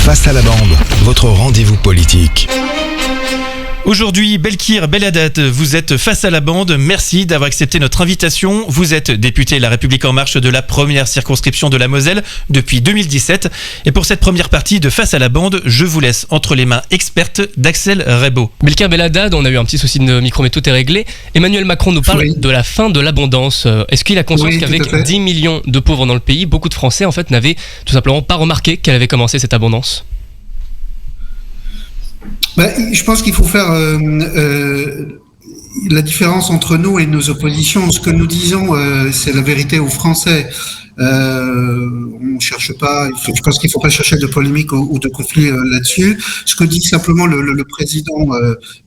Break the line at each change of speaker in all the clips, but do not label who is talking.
Face à la bande, votre rendez-vous politique.
Aujourd'hui, Belkir Belhaddad, vous êtes face à la bande. Merci d'avoir accepté notre invitation. Vous êtes député La République En Marche de la première circonscription de la Moselle depuis 2017. Et pour cette première partie de Face à la bande, je vous laisse entre les mains expertes d'Axel Reybaud.
Belkir Belhaddad, on a eu un petit souci de micro, mais tout est réglé. Emmanuel Macron nous parle de la fin de l'abondance. Est-ce qu'il a conscience qu'avec 10 millions de pauvres dans le pays, beaucoup de Français en fait n'avaient tout simplement pas remarqué qu'elle avait commencé cette abondance ?
Je pense qu'il faut faire la différence entre nous et nos oppositions. Ce que nous disons, c'est la vérité aux Français. On cherche pas. Je pense qu'il ne faut pas chercher de polémique ou de conflit là-dessus. Ce que dit simplement le président,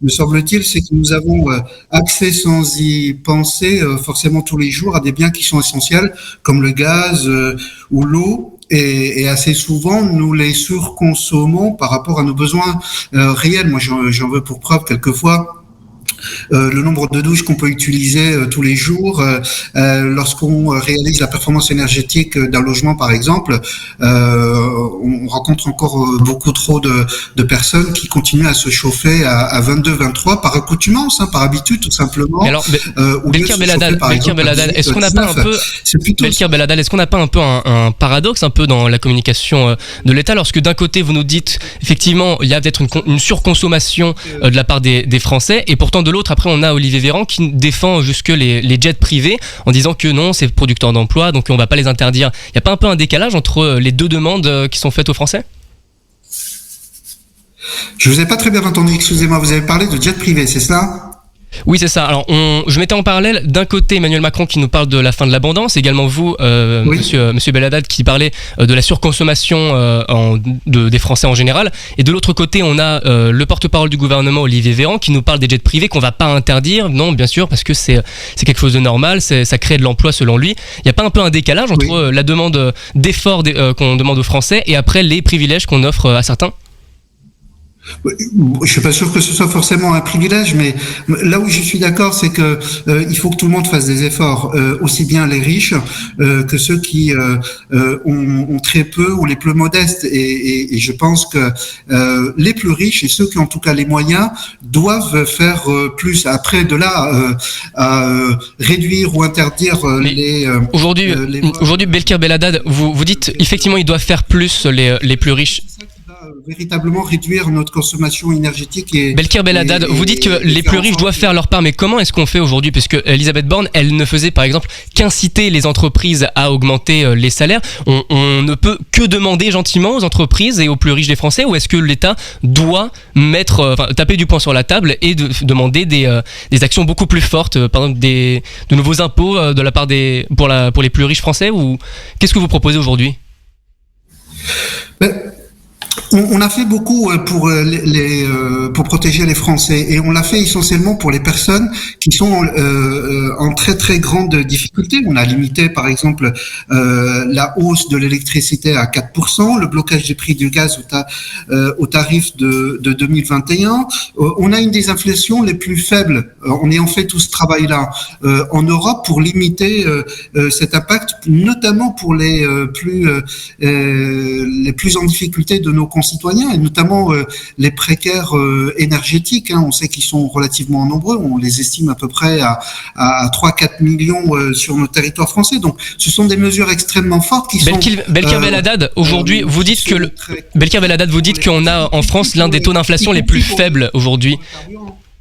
me semble-t-il, c'est que nous avons accès sans y penser forcément tous les jours à des biens qui sont essentiels, comme le gaz ou l'eau. Et assez souvent, nous les surconsommons par rapport à nos besoins réels. Moi, j'en veux pour preuve quelquefois le nombre de douches qu'on peut utiliser tous les jours. Lorsqu'on réalise la performance énergétique d'un logement, par exemple, on rencontre encore beaucoup trop de personnes qui continuent à se chauffer à 22-23 par accoutumance, par habitude, tout simplement.
Mais alors, Belkir Belhaddad, est-ce qu'on n'a pas un peu, Belkir Belhaddad, est-ce qu'on n'a pas un peu un paradoxe un peu dans la communication de l'État, lorsque d'un côté vous nous dites effectivement il y a peut-être une surconsommation de la part des Français, et pourtant de l'autre, après, on a Olivier Véran qui défend jusque les jets privés en disant que non, c'est producteur d'emplois, donc on ne va pas les interdire. Il n'y a pas un peu un décalage entre les deux demandes qui sont faites aux Français ?
Je ne vous ai pas très bien entendu, excusez-moi, vous avez parlé de jets privés, c'est cela ?
Oui, c'est ça. Alors, je mettais en parallèle d'un côté Emmanuel Macron qui nous parle de la fin de l'abondance, également vous, monsieur Belhaddad, qui parlait de la surconsommation des Français en général, et de l'autre côté, on a le porte-parole du gouvernement, Olivier Véran, qui nous parle des jets privés qu'on va pas interdire. Non, bien sûr, parce que c'est quelque chose de normal, ça crée de l'emploi selon lui. Il n'y a pas un peu un décalage entre la demande d'efforts qu'on demande aux Français et après les privilèges qu'on offre à certains ?
Je suis pas sûr que ce soit forcément un privilège, mais là où je suis d'accord, c'est que il faut que tout le monde fasse des efforts, aussi bien les riches que ceux qui ont très peu ou les plus modestes. Et je pense que les plus riches et ceux qui ont en tout cas les moyens doivent faire plus. Après, de là à réduire ou interdire
Aujourd'hui, Belkir Belhaddad, vous dites effectivement ils doivent faire plus les plus riches.
Véritablement réduire notre consommation énergétique.
Belkir Belhaddad, vous dites que les plus riches doivent faire leur part, mais comment est-ce qu'on fait aujourd'hui ? Puisque Elisabeth Borne, elle ne faisait par exemple qu'inciter les entreprises à augmenter les salaires. On ne peut que demander gentiment aux entreprises et aux plus riches des Français, ou est-ce que l'État doit taper du poing sur la table et demander des actions beaucoup plus fortes, par exemple de nouveaux impôts de la part pour les plus riches français, ou qu'est-ce que vous proposez aujourd'hui ?
On a fait beaucoup pour protéger les Français, et on l'a fait essentiellement pour les personnes qui sont en très très grande difficulté. On a limité par exemple la hausse de l'électricité à 4%, le blocage des prix du gaz au tarif de 2021. On a une des inflations les plus faibles. On ayant fait tout ce travail-là en Europe pour limiter cet impact, notamment pour les plus en difficulté de nos concitoyens, et notamment les précaires énergétiques. On sait qu'ils sont relativement nombreux, on les estime à peu près à 3-4 millions sur nos territoires français. Donc ce sont des mesures extrêmement fortes qui sont...
Belkir Belhaddad, aujourd'hui, vous dites que Belkir Belhaddad, vous dites qu'on a en France l'un des taux d'inflation les plus faibles aujourd'hui.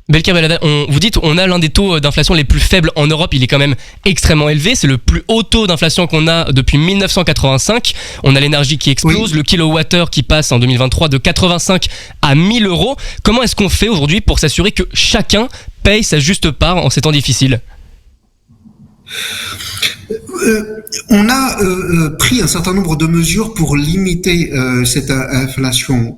Belkir Belhaddad, vous dites on a l'un des taux d'inflation les plus faibles en Europe, il est quand même extrêmement élevé, c'est le plus haut taux d'inflation qu'on a depuis 1985, on a l'énergie qui explose, le kilowattheure qui passe en 2023 de 85 à 1000 euros. Comment est-ce qu'on fait aujourd'hui pour s'assurer que chacun paye sa juste part en ces temps difficiles ?
On a pris un certain nombre de mesures pour limiter cette inflation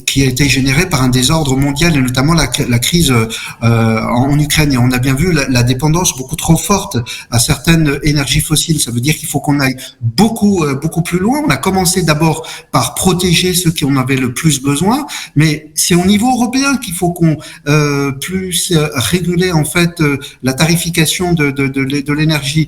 qui a été générée par un désordre mondial, et notamment la crise en Ukraine. Et on a bien vu la dépendance beaucoup trop forte à certaines énergies fossiles. Ça veut dire qu'il faut qu'on aille beaucoup plus loin. On a commencé d'abord par protéger ceux qui en avaient le plus besoin, mais c'est au niveau européen qu'il faut qu'on puisse réguler en fait la tarification de l'énergie.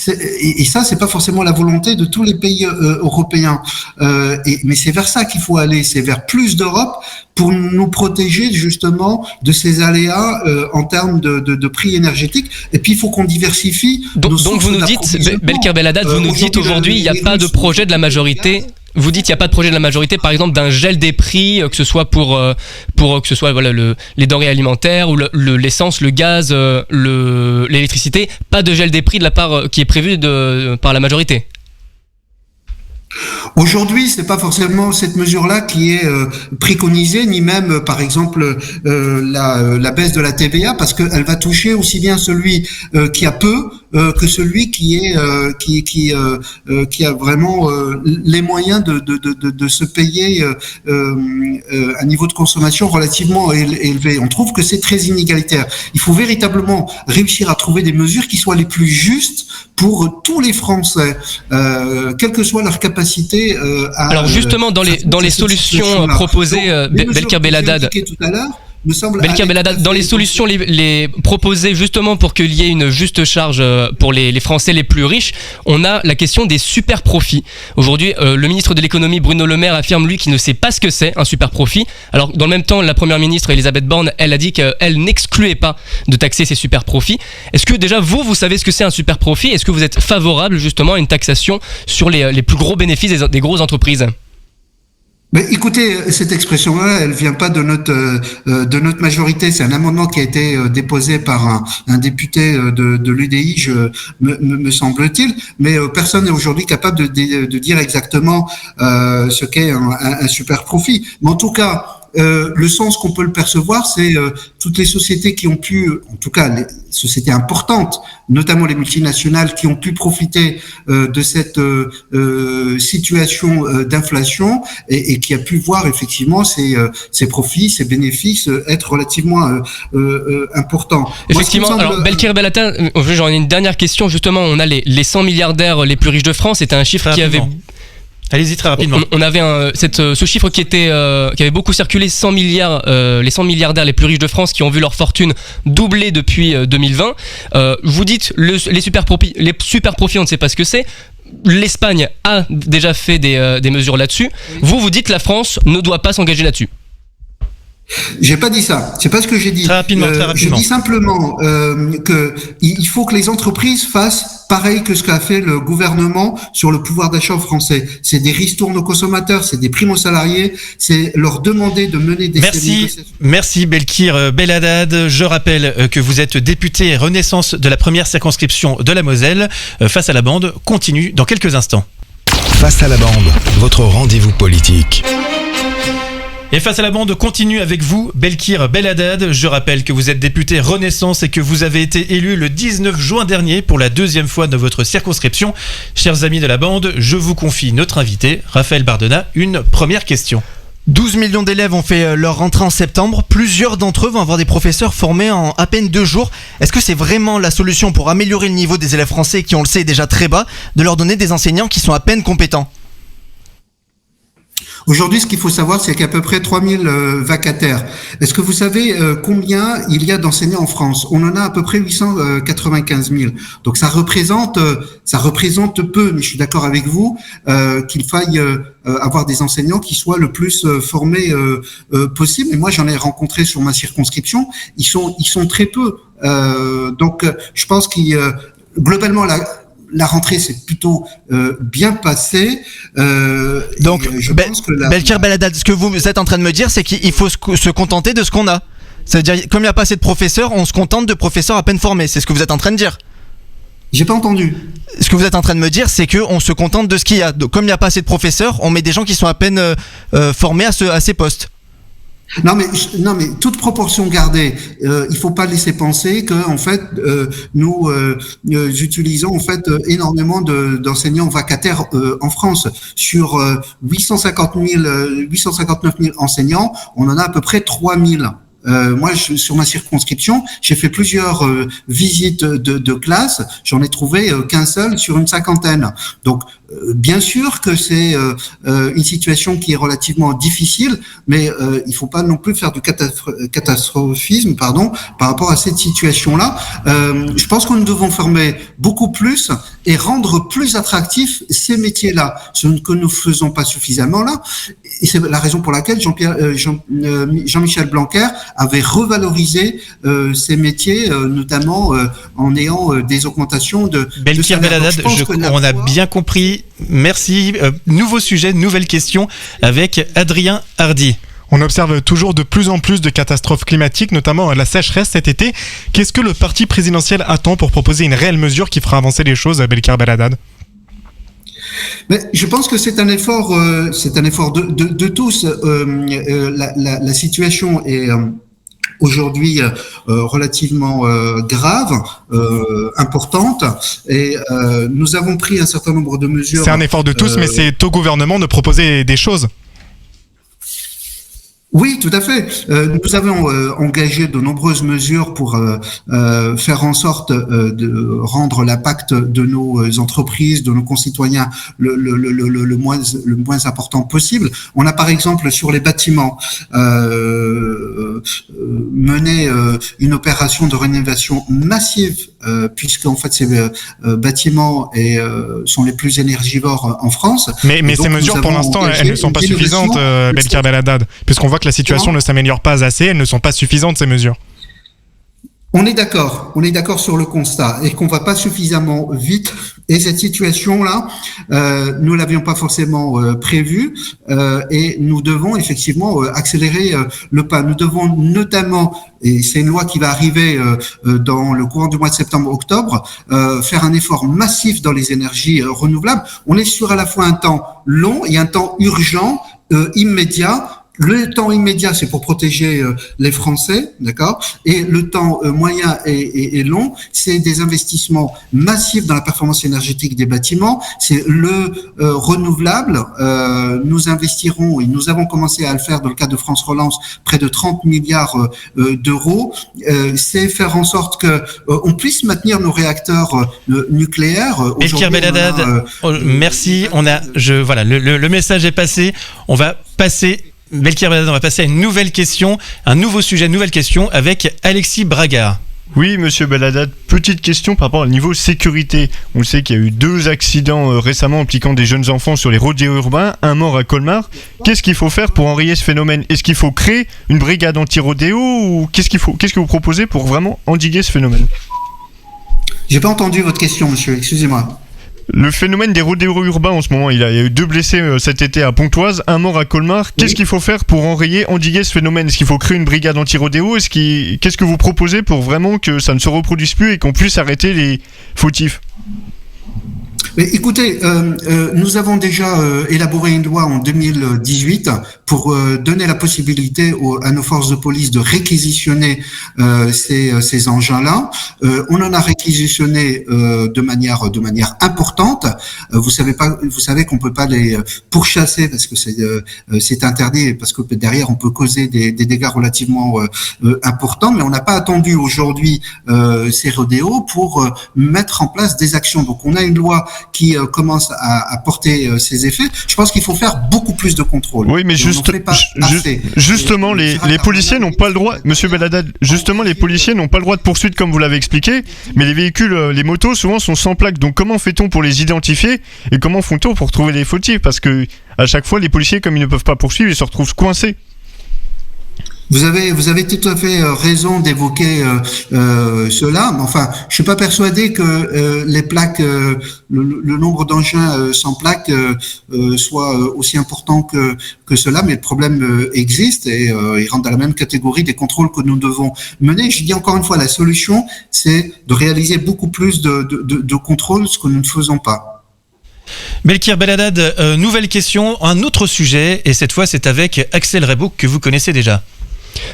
et ça, c'est pas forcément la volonté de tous les pays européens. Mais c'est vers ça qu'il faut aller, c'est vers plus d'Europe pour nous protéger justement de ces aléas en termes de prix énergétiques. Et puis il faut qu'on diversifie.
Donc vous nous dites, Belkir Belhaddad, vous nous dites aujourd'hui il n'y a pas de projet de la majorité. Vous dites qu'il n'y a pas de projet de la majorité, par exemple, d'un gel des prix, que ce soit pour que ce soit les denrées alimentaires ou l'essence, le gaz, l'électricité. Pas de gel des prix de la part qui est prévu par la majorité.
Aujourd'hui, c'est pas forcément cette mesure-là qui est préconisée, ni même, par exemple, la baisse de la TVA, parce qu'elle va toucher aussi bien celui qui a peu que celui qui a vraiment les moyens de se payer un niveau de consommation relativement élevé. On trouve que c'est très inégalitaire. Il faut véritablement réussir à trouver des mesures qui soient les plus justes pour tous les Français, quelle que soit leur capacité à...
Alors justement, dans les solutions proposées, Belkir Belhaddad... Belkir Belhaddad, dans les solutions les proposées justement pour qu'il y ait une juste charge pour les Français les plus riches, on a la question des super profits. Aujourd'hui, le ministre de l'économie Bruno Le Maire affirme lui qu'il ne sait pas ce que c'est un super profit. Alors dans le même temps, la première ministre Elisabeth Borne, elle a dit qu'elle n'excluait pas de taxer ces super profits. Est-ce que déjà vous savez ce que c'est un super profit? Est-ce que vous êtes favorable justement à une taxation sur les plus gros bénéfices des grosses entreprises?
Mais écoutez, cette expression-là, elle vient pas de notre majorité. C'est un amendement qui a été déposé par un député de l'UDI, me semble-t-il. Mais personne n'est aujourd'hui capable de dire exactement ce qu'est un super profit. Mais en tout cas, le sens qu'on peut le percevoir, c'est toutes les sociétés qui ont pu, en tout cas les sociétés importantes, notamment les multinationales, qui ont pu profiter de cette situation d'inflation et qui a pu voir effectivement ces profits, ces bénéfices être relativement importants.
Effectivement. Alors Belkir Belhaddad, j'en ai une dernière question justement. On a les 100 milliardaires les plus riches de France. C'était un chiffre qui avait...
Allez-y très rapidement.
On avait ce chiffre qui avait beaucoup circulé, 100 milliards, les 100 milliardaires les plus riches de France qui ont vu leur fortune doubler depuis 2020. Vous dites les super profits, on ne sait pas ce que c'est. L'Espagne a déjà fait des mesures là-dessus. Vous dites la France ne doit pas s'engager là-dessus.
J'ai pas dit ça. C'est pas ce que j'ai dit.
Très rapidement.
Je dis simplement que il faut que les entreprises fassent pareil que ce qu'a fait le gouvernement sur le pouvoir d'achat français. C'est des ristournes aux consommateurs, c'est des primes aux salariés, c'est leur demander de mener des négociations.
Merci Belkir Belhaddad. Je rappelle que vous êtes député Renaissance de la première circonscription de la Moselle. Face à la bande continue dans quelques instants.
Face à la bande, votre rendez-vous politique.
Et Face à la bande continue avec vous, Belkir Belhaddad. Je rappelle que vous êtes député Renaissance et que vous avez été élu le 19 juin dernier pour la deuxième fois dans votre circonscription. Chers amis de la bande, je vous confie notre invité, Raphaël Bardena, une première question.
12 millions d'élèves ont fait leur rentrée en septembre. Plusieurs d'entre eux vont avoir des professeurs formés en à peine 2 jours. Est-ce que c'est vraiment la solution pour améliorer le niveau des élèves français qui, on le sait, est déjà très bas, de leur donner des enseignants qui sont à peine compétents ?
Aujourd'hui, ce qu'il faut savoir, c'est qu'il y a à peu près 3000 vacataires. Est-ce que vous savez combien il y a d'enseignants en France? On en a à peu près 895 000. Donc ça représente peu, mais je suis d'accord avec vous qu'il faille avoir des enseignants qui soient le plus formés possible. Et moi, j'en ai rencontré sur ma circonscription. Ils sont très peu. Donc, je pense globalement la rentrée s'est plutôt bien passée.
Donc, Belkir Belhaddad, ce que vous êtes en train de me dire, c'est qu'il faut se contenter de ce qu'on a. C'est-à-dire, comme il n'y a pas assez de professeurs, on se contente de professeurs à peine formés. C'est ce que vous êtes en train de dire.
J'ai pas entendu.
Ce que vous êtes en train de me dire, c'est qu'on se contente de ce qu'il y a. Donc, comme il n'y a pas assez de professeurs, on met des gens qui sont à peine formés à ces postes.
Non mais toute proportion gardée, il faut pas laisser penser que en fait nous utilisons en fait énormément d'enseignants vacataires en France. Sur 859 000 enseignants, on en a à peu près 3000 Moi, sur ma circonscription, j'ai fait plusieurs visites de classe. J'en ai trouvé qu'un seul sur une cinquantaine. Donc, bien sûr que c'est une situation qui est relativement difficile, mais il faut pas non plus faire du catastrophisme, par rapport à cette situation-là. Je pense que nous devons former beaucoup plus et rendre plus attractifs ces métiers-là, ce que nous faisons pas suffisamment là. Et c'est la raison pour laquelle Jean-Michel Blanquer avait revalorisé ces métiers, notamment en ayant des augmentations de
Belkir Belhaddad, on a bien compris. Merci. Nouveau sujet, nouvelle question avec Adrien Hardy.
On observe toujours de plus en plus de catastrophes climatiques, notamment la sécheresse cet été. Qu'est-ce que le parti présidentiel attend pour proposer une réelle mesure qui fera avancer les choses, Belkir Belhaddad ?
Mais je pense que c'est un effort de tous. La situation est aujourd'hui relativement grave, importante, et nous avons pris un certain nombre de mesures.
C'est un effort de tous, mais c'est au gouvernement de proposer des choses.
Oui, tout à fait. Nous avons engagé de nombreuses mesures pour faire en sorte de rendre l'impact de nos entreprises, de nos concitoyens le moins important possible. On a par exemple sur les bâtiments mené une opération de rénovation massive, puisque en fait ces bâtiments sont les plus énergivores en France.
Mais ces mesures, pour l'instant, elles ne sont pas suffisantes, Belkir Belhaddad, puisqu'on voit que la situation ne s'améliore pas assez, elles ne sont pas suffisantes, ces mesures.
On est d'accord sur le constat, et qu'on va pas suffisamment vite. Et cette situation-là, nous l'avions pas forcément prévue, et nous devons effectivement accélérer le pas. Nous devons notamment, et c'est une loi qui va arriver dans le courant du mois de septembre-octobre, faire un effort massif dans les énergies renouvelables. On est sur à la fois un temps long et un temps urgent, immédiat. Le temps immédiat, c'est pour protéger les Français, d'accord, et le temps moyen et long, c'est des investissements massifs dans la performance énergétique des bâtiments, c'est le renouvelable. Nous investirons, et nous avons commencé à le faire dans le cadre de France Relance, près de 30 milliards d'euros. C'est faire en sorte que on puisse maintenir nos réacteurs nucléaires.
Belkir Belhaddad, merci. Le message est passé. Belkir Belhaddad, on va passer à une nouvelle question, un nouveau sujet, une nouvelle question avec Alexis Bragard.
Oui, monsieur Belhaddad, petite question par rapport au niveau sécurité. On sait qu'il y a eu 2 accidents récemment impliquant des jeunes enfants sur les rodéos urbains, un mort à Colmar. Qu'est-ce qu'il faut faire pour enrayer ce phénomène ? Est-ce qu'il faut créer une brigade anti-rodéo ou qu'est-ce que vous proposez pour vraiment endiguer ce phénomène ?
J'ai pas entendu votre question, monsieur, excusez-moi.
Le phénomène des rodéos urbains en ce moment, il y a eu 2 blessés cet été à Pontoise, un mort à Colmar. Qu'est-ce qu'il faut faire pour endiguer ce phénomène ? Est-ce qu'il faut créer une brigade anti-rodéo ? Qu'est-ce que vous proposez pour vraiment que ça ne se reproduise plus et qu'on puisse arrêter les fautifs ?
Mais écoutez, nous avons déjà élaboré une loi en 2018 pour donner la possibilité à nos forces de police de réquisitionner ces engins-là. On en a réquisitionné de manière importante. Vous savez qu'on peut pas les pourchasser parce que c'est interdit, parce que derrière on peut causer des dégâts relativement importants. Mais on n'a pas attendu aujourd'hui ces rodéos pour mettre en place des actions. Donc on a une loi qui commence à porter ses effets. Je pense qu'il faut faire beaucoup plus de contrôle.
Oui, mais justement, les policiers n'ont pas le droit, monsieur Belhaddad, justement, les policiers n'ont pas le droit de poursuite comme vous l'avez expliqué, mais les véhicules, les motos, souvent sont sans plaque. Donc comment fait-on pour les identifier et comment font-on pour trouver les fautifs ? Parce que à chaque fois, les policiers, comme ils ne peuvent pas poursuivre, ils se retrouvent coincés.
Vous avez tout à fait raison d'évoquer cela. Mais enfin, je suis pas persuadé que les plaques, le nombre d'engins sans plaques soit aussi important que cela. Mais le problème existe et il rentre dans la même catégorie des contrôles que nous devons mener. Je dis encore une fois, la solution, c'est de réaliser beaucoup plus de contrôles, ce que nous ne faisons pas.
Belkir Belhaddad, nouvelle question, un autre sujet, et cette fois c'est avec Axel Reybouk que vous connaissez déjà.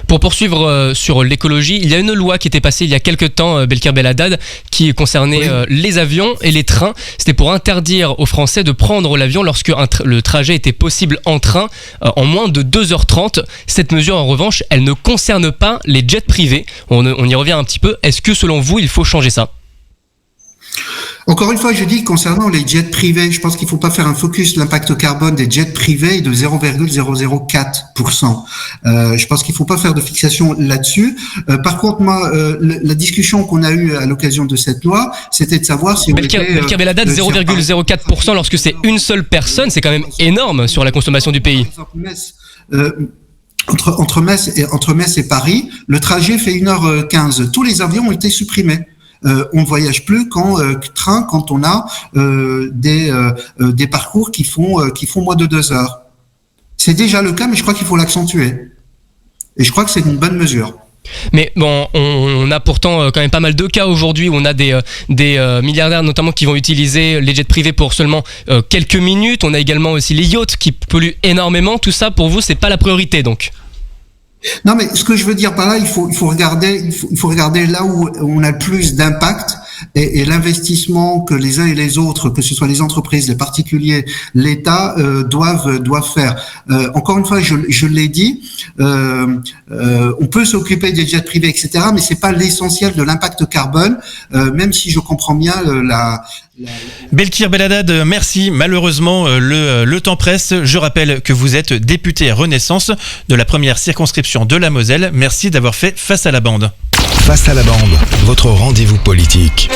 Pour poursuivre sur l'écologie, il y a une loi qui était passée il y a quelques temps, Belkir Belhaddad, qui concernait les avions et les trains. C'était pour interdire aux Français de prendre l'avion lorsque le trajet était possible en train en moins de 2h30. Cette mesure, en revanche, elle ne concerne pas les jets privés. On y revient un petit peu. Est-ce que, selon vous, il faut changer ça ?
Encore une fois, je dis concernant les jets privés, je pense qu'il ne faut pas faire un focus. L'impact carbone des jets privés est de 0,004%. Je pense qu'il ne faut pas faire de fixation là-dessus. Par contre, moi, la discussion qu'on a eue à l'occasion de cette loi, c'était de savoir si
Belkir Belhaddad, 0,04% lorsque c'est une seule personne, c'est quand même énorme sur la consommation du pays.
Entre Metz et Paris, le trajet fait 1h15. Tous les avions ont été supprimés. On ne voyage plus qu'en train quand on a des parcours qui font moins de 2 heures. C'est déjà le cas, mais je crois qu'il faut l'accentuer. Et je crois que c'est une bonne mesure.
Mais bon, on a pourtant quand même pas mal de cas aujourd'hui où on a des milliardaires notamment qui vont utiliser les jets privés pour seulement quelques minutes. On a également aussi les yachts qui polluent énormément. Tout ça, pour vous, c'est pas la priorité donc?
Non, mais ce que je veux dire par là, il faut regarder là où on a le plus d'impact et l'investissement que les uns et les autres, que ce soit les entreprises, les particuliers, l'État doivent faire. Encore une fois, je l'ai dit, on peut s'occuper des jets privés, etc., mais c'est pas l'essentiel de l'impact carbone, même si je comprends bien
Belkir Belhaddad, merci. Malheureusement, le temps presse. Je rappelle que vous êtes député Renaissance de la première circonscription de la Moselle. Merci d'avoir fait Face à la bande.
Face à la bande, votre rendez-vous politique.